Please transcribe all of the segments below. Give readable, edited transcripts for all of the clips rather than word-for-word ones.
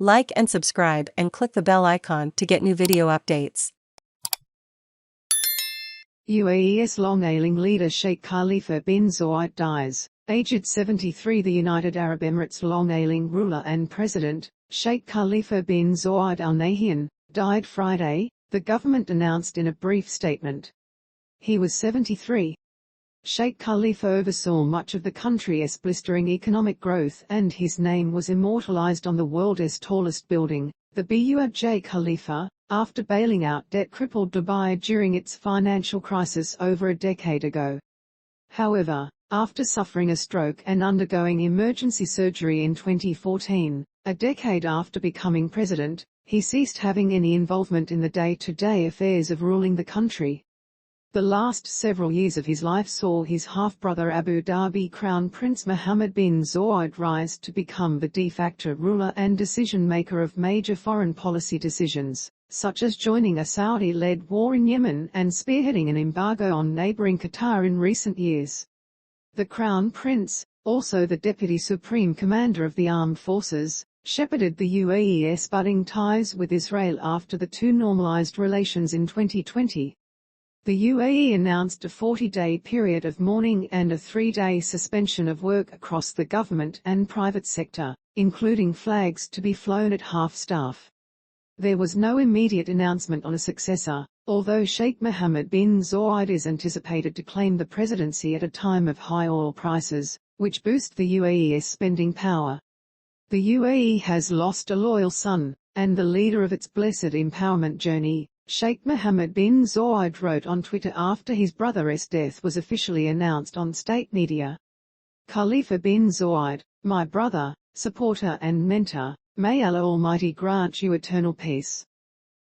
Like and subscribe and click the bell icon to get new video updates. Uae's long Ailing leader Sheikh Khalifa bin Zayed dies. Aged 73, the United Arab Emirates' long Ailing ruler and president, Sheikh Khalifa bin Zayed Al Nahyan, died Friday, the government announced in a brief statement. He was 73. Sheikh Khalifa oversaw much of the country's blistering economic growth, and his name was immortalized on the world's tallest building, the Burj Khalifa, after bailing out debt-crippled Dubai during its financial crisis over a decade ago. However, after suffering a stroke and undergoing emergency surgery in 2014, a decade after becoming president, he ceased having any involvement in the day-to-day affairs of ruling the country. The last several years of his life saw his half-brother Abu Dhabi Crown Prince Mohammed bin Zayed rise to become the de facto ruler and decision-maker of major foreign policy decisions, such as joining a Saudi-led war in Yemen and spearheading an embargo on neighboring Qatar in recent years. The Crown Prince, also the Deputy Supreme Commander of the Armed Forces, shepherded the Uae's budding ties with Israel after the two normalized relations in 2020. The UAE announced a 40-day period of mourning and a 3-day suspension of work across the government and private sector, including flags to be flown at half-staff. There was no immediate announcement on a successor, although Sheikh Mohammed bin Zayed is anticipated to claim the presidency at a time of high oil prices, which boost the UAE's spending power. The UAE has lost a loyal son, and the leader of its blessed empowerment journey, Sheikh Mohammed bin Zayed, wrote on Twitter after his brother's death was officially announced on state media. Khalifa bin Zayed, my brother, supporter and mentor, may Allah Almighty grant you eternal peace.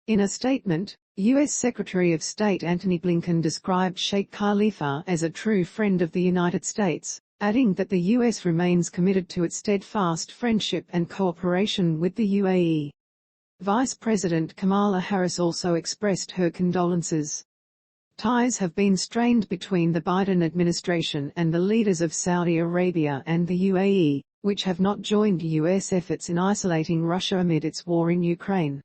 In a statement, U.S. Secretary of State Antony Blinken described Sheikh Khalifa as a true friend of the United States, adding that the U.S. remains committed to its steadfast friendship and cooperation with the UAE. Vice President Kamala Harris also expressed her condolences. Ties have been strained between the Biden administration and the leaders of Saudi Arabia and the UAE, which have not joined U.S. efforts in isolating Russia amid its war in Ukraine.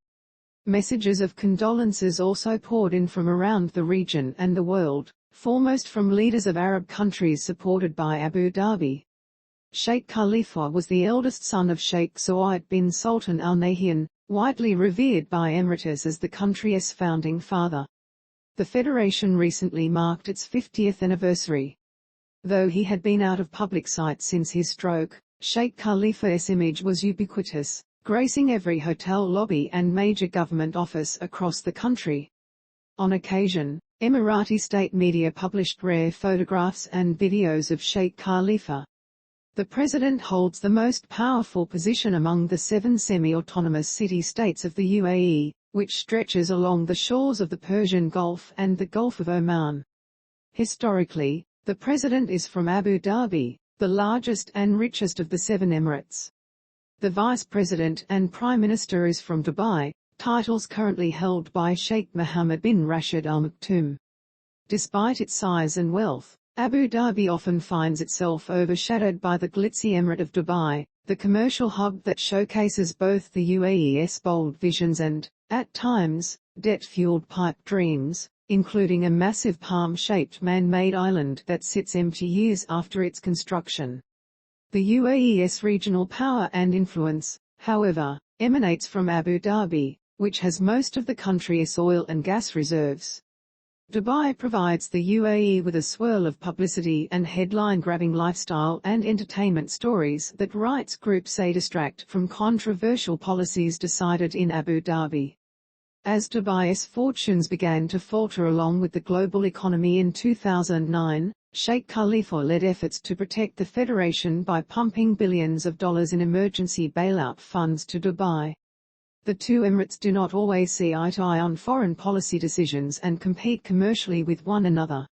Messages of condolences also poured in from around the region and the world, foremost from leaders of Arab countries supported by Abu Dhabi. Sheikh Khalifa was the eldest son of Sheikh Zayed bin Sultan Al Nahyan, widely revered by Emirates as the country's founding father. The federation recently marked its 50th anniversary. Though he had been out of public sight since his stroke, Sheikh Khalifa's image was ubiquitous, gracing every hotel lobby and major government office across the country. On occasion, Emirati state media published rare photographs and videos of Sheikh Khalifa. The president holds the most powerful position among the 7 semi-autonomous city-states of the UAE, which stretches along the shores of the Persian Gulf and the Gulf of Oman. Historically, the president is from Abu Dhabi, the largest and richest of the 7 emirates. The vice president and prime minister is from Dubai, titles currently held by Sheikh Mohammed bin Rashid Al Maktoum. Despite its size and wealth, Abu Dhabi often finds itself overshadowed by the glitzy Emirate of Dubai, the commercial hub that showcases both the UAE's bold visions and, at times, debt-fueled pipe dreams, including a massive palm-shaped man-made island that sits empty years after its construction. The UAE's regional power and influence, however, emanates from Abu Dhabi, which has most of the country's oil and gas reserves. Dubai provides the UAE with a swirl of publicity and headline-grabbing lifestyle and entertainment stories that rights groups say distract from controversial policies decided in Abu Dhabi. As Dubai's fortunes began to falter along with the global economy in 2009, Sheikh Khalifa led efforts to protect the federation by pumping billions of dollars in emergency bailout funds to Dubai. The two emirates do not always see eye to eye on foreign policy decisions and compete commercially with one another.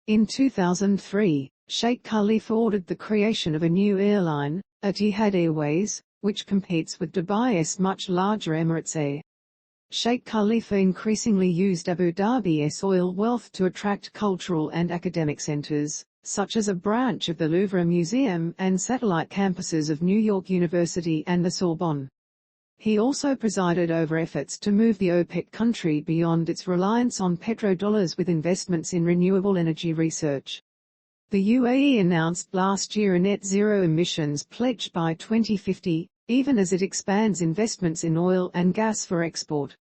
In 2003, Sheikh Khalifa ordered the creation of a new airline, Etihad Airways, which competes with Dubai's much larger Emirates Air. Sheikh Khalifa increasingly used Abu Dhabi's oil wealth to attract cultural and academic centers, such as a branch of the Louvre Museum and satellite campuses of New York University and the Sorbonne. He also presided over efforts to move the OPEC country beyond its reliance on petrodollars with investments in renewable energy research. The UAE announced last year a net zero emissions pledge by 2050, even as it expands investments in oil and gas for export.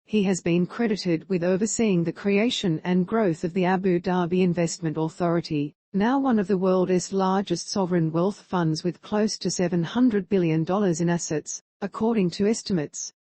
He has been credited with overseeing the creation and growth of the Abu Dhabi Investment Authority, now one of the world's largest sovereign wealth funds with close to $700 billion in assets, according to estimates.